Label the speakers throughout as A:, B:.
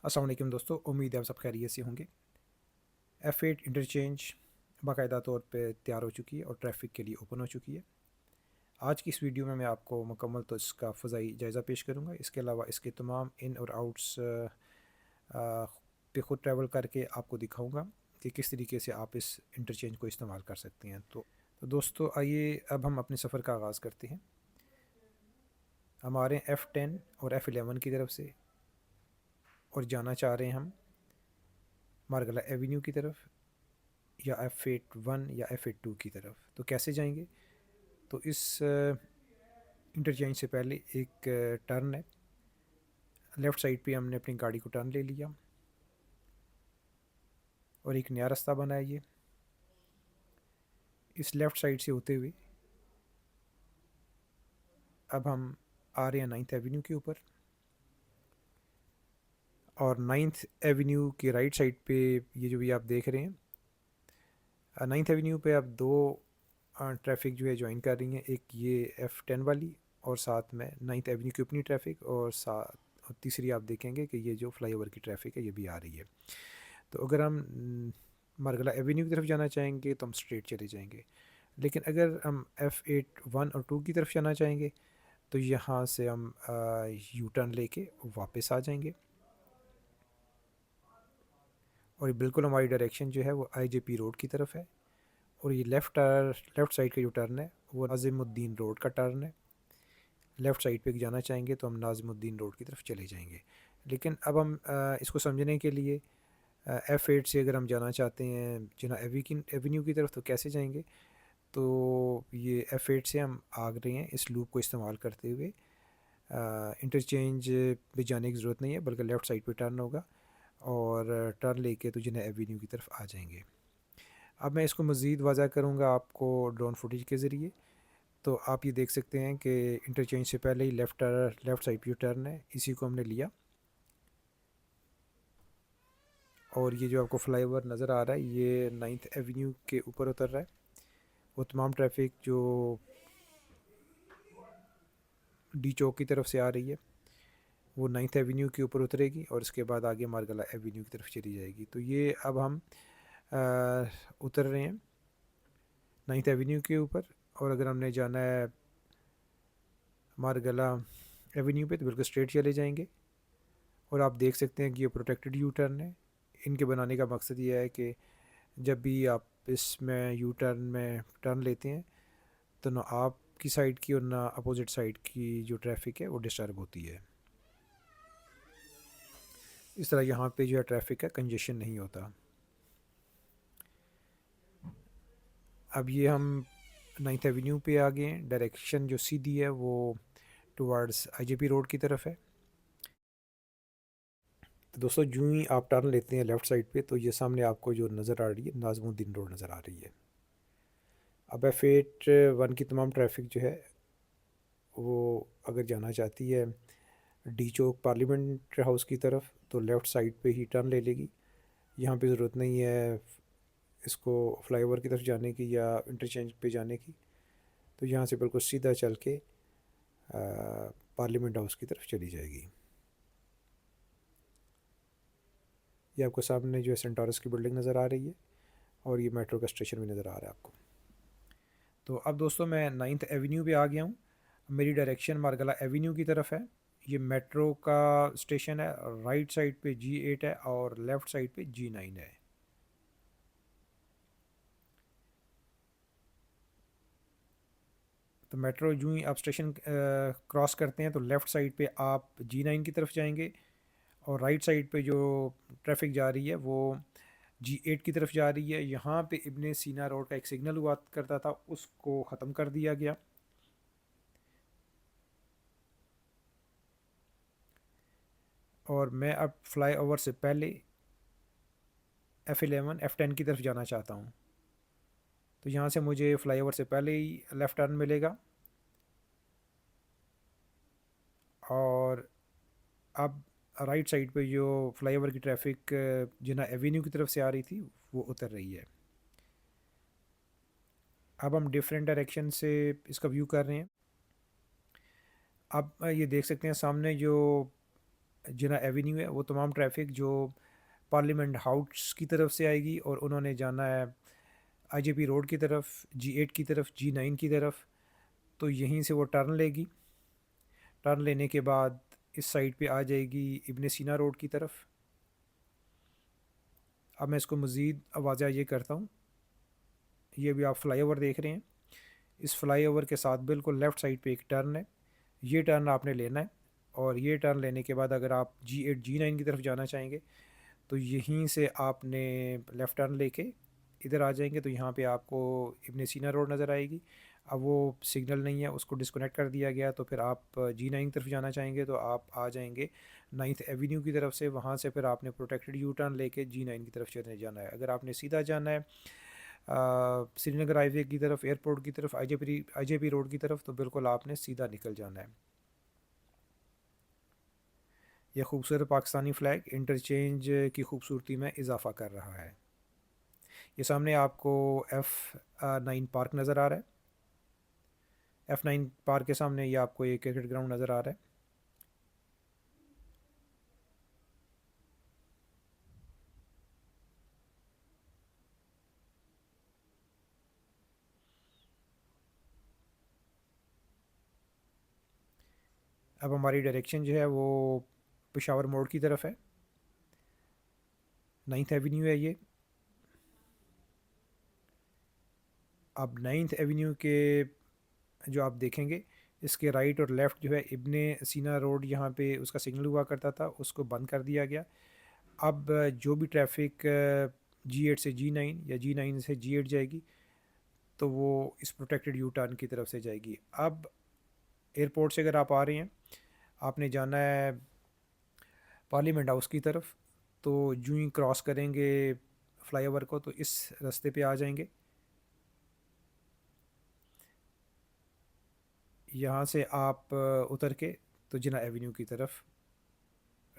A: अस्सलाम वालेकुम दोस्तों, उम्मीद है आप सब खैरियत से होंगे। F8 इंटरचेंज बाकायदा तौर पे तैयार हो चुकी है और ट्रैफिक के लिए ओपन हो चुकी है। आज की इस वीडियो में मैं आपको मुकम्मल तो इसका फ़ज़ाई जायज़ा पेश करूंगा। इसके अलावा इसके तमाम इन और आउट्स पे ख़ुद ट्रैवल करके आपको दिखाऊंगा कि किस तरीके से आप इस इंटरचेंज को इस्तेमाल कर सकते हैं। तो दोस्तों, आइए अब हम अपने सफ़र का आगाज़ करते हैं। हमारे F10 और F11 की तरफ से और जाना चाह रहे हैं हम मारगला एवेन्यू की तरफ, या F81 या F82 की तरफ। तो कैसे जाएंगे? तो इस इंटरचेंज से पहले एक टर्न है। लेफ़्ट साइड पे हमने अपनी गाड़ी को टर्न ले लिया और एक नया रास्ता बना है। ये इस लेफ़्ट साइड से होते हुए अब हम आ रहे हैं 9th एवेन्यू के ऊपर, और 9th एवेन्यू की राइट साइड पे ये जो भी आप देख रहे हैं, 9th एवेन्यू पे अब दो ट्रैफिक जो है ज्वाइन कर रही हैं। एक ये F10 वाली, और साथ में 9th एवेन्यू की अपनी ट्रैफिक, और साथ तीसरी आप देखेंगे कि ये जो फ्लाईओवर की ट्रैफिक है ये भी आ रही है। तो अगर हम मारगला एवेन्यू की तरफ जाना चाहेंगे तो हम स्ट्रेट चले जाएंगे, लेकिन अगर हम F81 और 2 की तरफ जाना चाहेंगे तो यहाँ से हम यू टर्न लेके वापस आ जाएंगे, और ये बिल्कुल हमारी डायरेक्शन जो है वो IJP रोड की तरफ है। और ये लेफ़्ट साइड का जो टर्न है वो नाज़िमुद्दीन रोड का टर्न है। लेफ़्ट साइड पे जाना चाहेंगे तो हम नाज़िमुद्दीन रोड की तरफ चले जाएंगे। लेकिन अब हम इसको समझने के लिए F8 से अगर हम जाना चाहते हैं जिना एवेन्यू की तरफ, तो कैसे जाएंगे? तो ये F8 से हम आ रहे हैं इस लूप को इस्तेमाल करते हुए। इंटरचेंज पे जाने की ज़रूरत नहीं है, बल्कि लेफ़्ट साइड पे टर्न होगा और टर्न लेके तो जिना एवेन्यू की तरफ आ जाएंगे। अब मैं इसको मज़ीद वाज़ा करूँगा आपको ड्रोन फुटेज के ज़रिए। तो आप ये देख सकते हैं कि इंटरचेंज से पहले ही लेफ़्ट साइड पे टर्न है, इसी को हमने लिया। और ये जो आपको फ्लाईओवर नज़र आ रहा है ये 9th एवेन्यू के ऊपर उतर रहा है। वो तमाम ट्रैफिक जो डी चौक की तरफ से आ रही है वो 9th एवेन्यू के ऊपर उतरेगी और इसके बाद आगे मारगला एवेन्यू की तरफ चली जाएगी। तो ये अब हम उतर रहे हैं 9th एवेन्यू के ऊपर, और अगर हमने जाना है मारगला एवेन्यू पे तो बिल्कुल स्ट्रेट चले जाएंगे। और आप देख सकते हैं कि ये प्रोटेक्टेड यू टर्न है। इनके बनाने का मकसद ये है कि जब भी आप इसमें यू टर्न में टर्न लेते हैं तो ना आपकी साइड की और ना अपोजिट साइड की जो ट्रैफिक है वो डिस्टर्ब होती है। इस तरह यहाँ पे जो है ट्रैफिक का कंजेशन नहीं होता। अब ये हम 9th एवेन्यू पे आ गए हैं। डायरेक्शन जो सीधी है वो टुवर्ड्स IJP रोड की तरफ है। तो दोस्तों, जो ही आप टर्न लेते हैं लेफ़्ट साइड पे तो ये सामने आपको जो नज़र आ रही है नाज़िमुद्दीन रोड नज़र आ रही है। अब F81 की तमाम ट्रैफिक जो है वो अगर जाना चाहती है डी चौक पार्लियामेंट हाउस की तरफ तो लेफ़्ट साइड पे ही टर्न ले लेगी। यहाँ पे ज़रूरत नहीं है इसको फ्लाईओवर की तरफ जाने की या इंटरचेंज पे जाने की। तो यहाँ से बिल्कुल सीधा चल के पार्लियामेंट हाउस की तरफ चली जाएगी। ये आपको सामने जो है सेंटोरस की बिल्डिंग नज़र आ रही है, और ये मेट्रो का स्टेशन भी नज़र आ रहा है आपको। तो अब दोस्तों, मैं 9th एवेन्यू पे आ गया हूँ। मेरी डायरेक्शन मारगला एवेन्यू की तरफ है। ये मेट्रो का स्टेशन है। राइट साइड पे G8 है और लेफ़्ट साइड पे G9 है। तो मेट्रो जो ही आप स्टेशन क्रॉस करते हैं तो लेफ़्ट साइड पे आप G9 की तरफ जाएंगे, और राइट साइड पे जो ट्रैफिक जा रही है वो G8 की तरफ जा रही है। यहाँ पे इब्ने सीना रोड का एक सिग्नल हुआ करता था, उसको ख़त्म कर दिया गया। और मैं अब फ्लाई ओवर से पहले F11 F10 की तरफ जाना चाहता हूँ। तो यहाँ से मुझे फ्लाई ओवर से पहले ही लेफ़्ट टर्न मिलेगा, और अब राइट साइड पे जो फ्लाईओवर की ट्रैफिक जिना एवेन्यू की तरफ से आ रही थी वो उतर रही है। अब हम डिफरेंट डायरेक्शन से इसका व्यू कर रहे हैं। आप ये देख सकते हैं सामने जो जिना एवेन्यू है वो तमाम ट्रैफिक जो पार्लियामेंट हाउस की तरफ से आएगी और उन्होंने जाना है आईजेपी रोड की तरफ, G8 की तरफ, G9 की तरफ, तो यहीं से वो टर्न लेगी। टर्न लेने के बाद इस साइड पे आ जाएगी इब्न सीना रोड की तरफ। अब मैं इसको मज़ीद वाज़ा ये करता हूँ। ये भी आप फ्लाईओवर देख रहे हैं। इस फ्लाईओवर के साथ बिल्कुल लेफ़्ट साइड पे एक टर्न है। ये टर्न आपने लेना है और ये टर्न लेने के बाद अगर आप G8 G9 की तरफ जाना चाहेंगे तो यहीं से आपने लेफ़्ट टर्न लेके इधर आ जाएंगे तो यहाँ पे आपको इब्न सीना रोड नज़र आएगी। अब वो सिग्नल नहीं है, उसको डिस्कनेक्ट कर दिया गया, तो फिर आप G9 की तरफ जाना चाहेंगे तो आप आ जाएंगे 9th एवेन्यू की तरफ से। वहाँ से फिर आपने प्रोटेक्टेड यू टर्न लेके G9 की तरफ चले जाना है। अगर आपने सीधा जाना है श्रीनगर हाईवे की तरफ, एयरपोर्ट की तरफ, आईजेपी रोड की तरफ, तो बिल्कुल आपने सीधा निकल जाना है। यह खूबसूरत पाकिस्तानी फ़्लैग इंटरचेंज की खूबसूरती में इजाफ़ा कर रहा है। ये सामने आपको F9 पार्क नज़र आ रहा है। F9 पार्क के सामने ये आपको एक क्रिकेट ग्राउंड नज़र आ रहा है। अब हमारी डायरेक्शन जो है वो पेशावर मोड़ की तरफ है। 9th एवेन्यू है ये। अब 9th एवेन्यू के जो आप देखेंगे इसके राइट और लेफ़्ट जो है इब्ने सीना रोड, यहाँ पे उसका सिग्नल हुआ करता था, उसको बंद कर दिया गया। अब जो भी ट्रैफिक G8 से G9 या G9 से G8 जाएगी तो वो इस प्रोटेक्टेड यू टर्न की तरफ से जाएगी। अब एयरपोर्ट से अगर आप आ रहे हैं, आपने जाना है पार्लियामेंट हाउस की तरफ, तो जो ही क्रॉस करेंगे फ्लाईओवर को तो इस रास्ते पे आ जाएंगे। यहाँ से आप उतर के तो जिना एवेन्यू की तरफ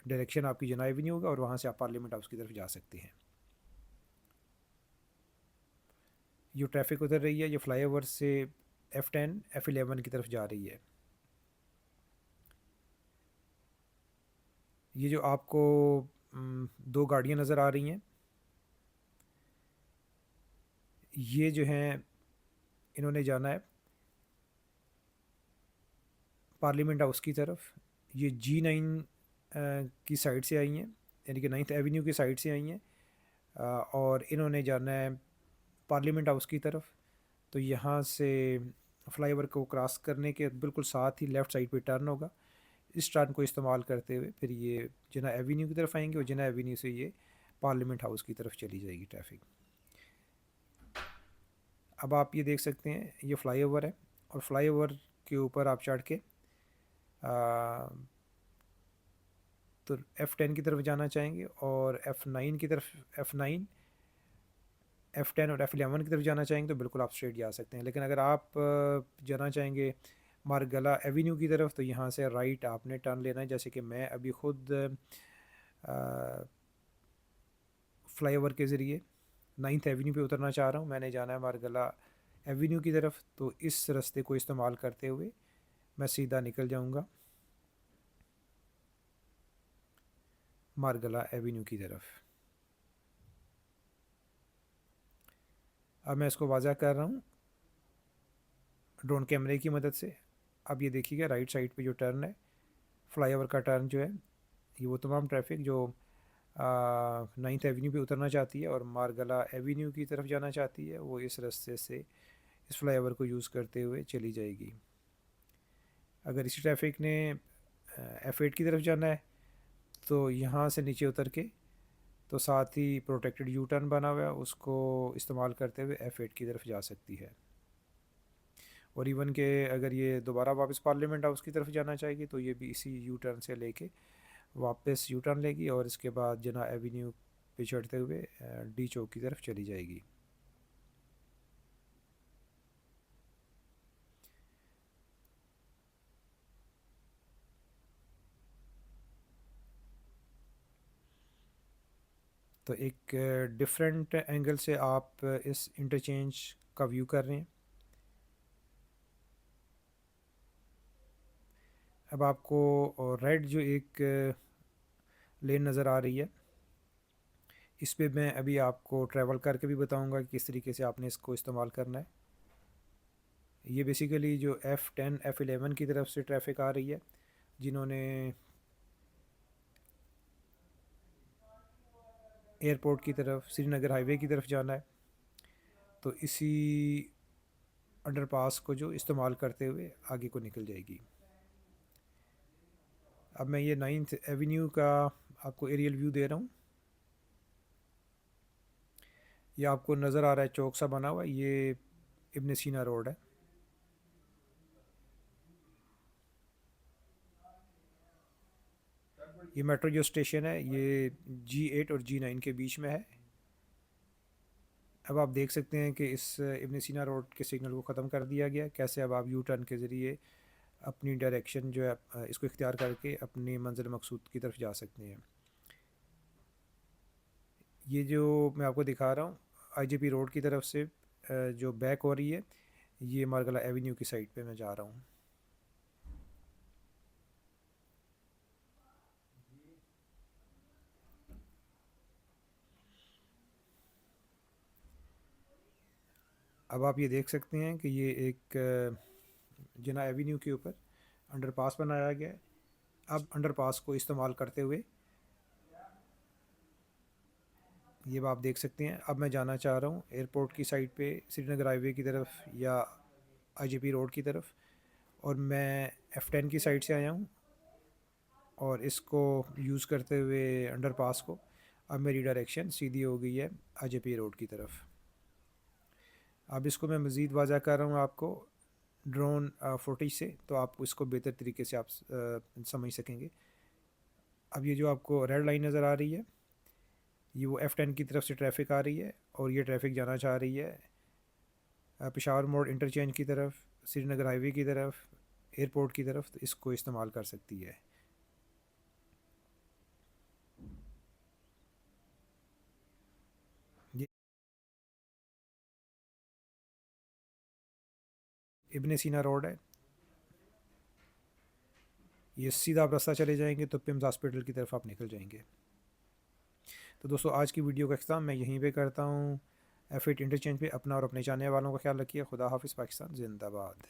A: डायरेक्शन आपकी जिना एवेन्यू होगा और वहाँ से आप पार्लियामेंट हाउस की तरफ जा सकते हैं। ये ट्रैफिक उतर रही है, ये फ्लाईओवर से F10 F11 की तरफ जा रही है। ये जो आपको दो गाड़ियाँ नज़र आ रही हैं, ये जो हैं इन्होंने जाना है पार्लियामेंट हाउस की तरफ। ये G9 की साइड से आई हैं, यानी कि 9th एवेन्यू की साइड से आई हैं, और इन्होंने जाना है पार्लियामेंट हाउस की तरफ। तो यहाँ से फ्लाईओवर को क्रॉस करने के बिल्कुल साथ ही लेफ़्ट साइड पे टर्न होगा। इस टर्न को इस्तेमाल करते हुए फिर ये जिना एवेन्यू की तरफ आएंगे और जिना एवेन्यू से ये पार्लियामेंट हाउस की तरफ चली जाएगी ट्रैफिक। अब आप ये देख सकते हैं ये फ्लाईओवर है और फ्लाईओवर के ऊपर आप चढ़ के तो F10 की तरफ जाना चाहेंगे और F9 की तरफ F9 F10 और F11 की तरफ जाना चाहेंगे तो बिल्कुल आप स्ट्रेट जा सकते हैं। लेकिन अगर आप जाना चाहेंगे मारगला एवेन्यू की तरफ तो यहाँ से राइट आपने टर्न लेना है। जैसे कि मैं अभी ख़ुद फ्लाईओवर के ज़रिए 9th एवेन्यू पे उतरना चाह रहा हूँ, मैंने जाना है मारगला एवेन्यू की तरफ, तो इस रास्ते को इस्तेमाल करते हुए मैं सीधा निकल जाऊँगा मारगला एवेन्यू की तरफ। अब मैं इसको वाज़ा कर रहा हूँ ड्रोन कैमरे की मदद से। अब ये देखिएगा राइट साइड पे जो टर्न है, फ्लाईओवर का टर्न जो है, ये वो तमाम ट्रैफिक जो 9th एवेन्यू पे उतरना चाहती है और मारगला एवेन्यू की तरफ जाना चाहती है, वो इस रास्ते से इस फ्लाईओवर को यूज़ करते हुए चली जाएगी। अगर इसी ट्रैफिक ने F8 की तरफ जाना है तो यहाँ से नीचे उतर के तो साथ ही प्रोटेक्टेड यू टर्न बना हुआ है, उसको इस्तेमाल करते हुए F8 की तरफ जा सकती है। और इवन के अगर ये दोबारा वापस पार्लियामेंट हाउस की तरफ जाना चाहेगी तो ये भी इसी यू टर्न से लेके वापस यू टर्न लेगी और इसके बाद जना एवेन्यू पे चढ़ते हुए डी चौक की तरफ चली जाएगी। तो एक डिफरेंट एंगल से आप इस इंटरचेंज का व्यू कर रहे हैं। अब आपको रेड जो एक लेन नज़र आ रही है। इस पे मैं अभी आपको ट्रैवल करके भी बताऊंगा कि किस तरीके से आपने इसको इस्तेमाल करना है। ये बेसिकली जो F10 F11 की तरफ से ट्रैफिक आ रही है, जिन्होंने एयरपोर्ट की तरफ, श्रीनगर हाईवे की तरफ जाना है, तो इसी अंडरपास को जो इस्तेमाल करते हुए आगे को निकल जाएगी। अब मैं ये 9th एवेन्यू का आपको एरियल व्यू दे रहा हूँ। ये आपको नज़र आ रहा है चौक सा बना हुआ, ये इब्न सीना रोड है। ये मेट्रो जो स्टेशन है ये G8 और G9 के बीच में है। अब आप देख सकते हैं कि इस इब्न सीना रोड के सिग्नल को ख़त्म कर दिया गया। कैसे अब आप यू टर्न के ज़रिए अपनी डायरेक्शन जो है इसको इख्तियार करके अपनी मंजिल मकसूद की तरफ जा सकते हैं। ये जो मैं आपको दिखा रहा हूँ IJP रोड की तरफ से जो बैक हो रही है, ये मारगला एवेन्यू की साइड पे मैं जा रहा हूँ। अब आप ये देख सकते हैं कि ये एक जिना एवेन्यू के ऊपर अंडरपास बनाया गया है। अब अंडरपास को इस्तेमाल करते हुए ये आप देख सकते हैं, अब मैं जाना चाह रहा हूँ एयरपोर्ट की साइड पे, श्रीनगर हाईवे की तरफ या IJP रोड की तरफ, और मैं F10 की साइड से आया हूँ और इसको यूज़ करते हुए अंडरपास को अब मेरी डायरेक्शन सीधी हो गई है IJP रोड की तरफ। अब इसको मैं मज़ीद वाज़ा कर रहा हूँ आपको ड्रोन फुटेज से, तो आप इसको बेहतर तरीके से आप समझ सकेंगे। अब ये जो आपको रेड लाइन नज़र आ रही है, ये वो F10 की तरफ से ट्रैफिक आ रही है और ये ट्रैफिक जाना चाह रही है पेशावर मोड़ इंटरचेंज की तरफ, श्रीनगर हाईवे की तरफ, एयरपोर्ट की तरफ, तो इसको इस्तेमाल कर सकती है। ये इब्न सीना रोड है। ये सीधा आप रास्ता चले जाएंगे तो पिम्स हॉस्पिटल की तरफ आप निकल जाएंगे। तो दोस्तों आज की वीडियो का अख्ताम मैं यहीं पे करता हूँ। F8 इंटरचेंज पे अपना और अपने जाने वालों का ख्याल रखिए। खुदा हाफिज़। पाकिस्तान जिंदाबाद।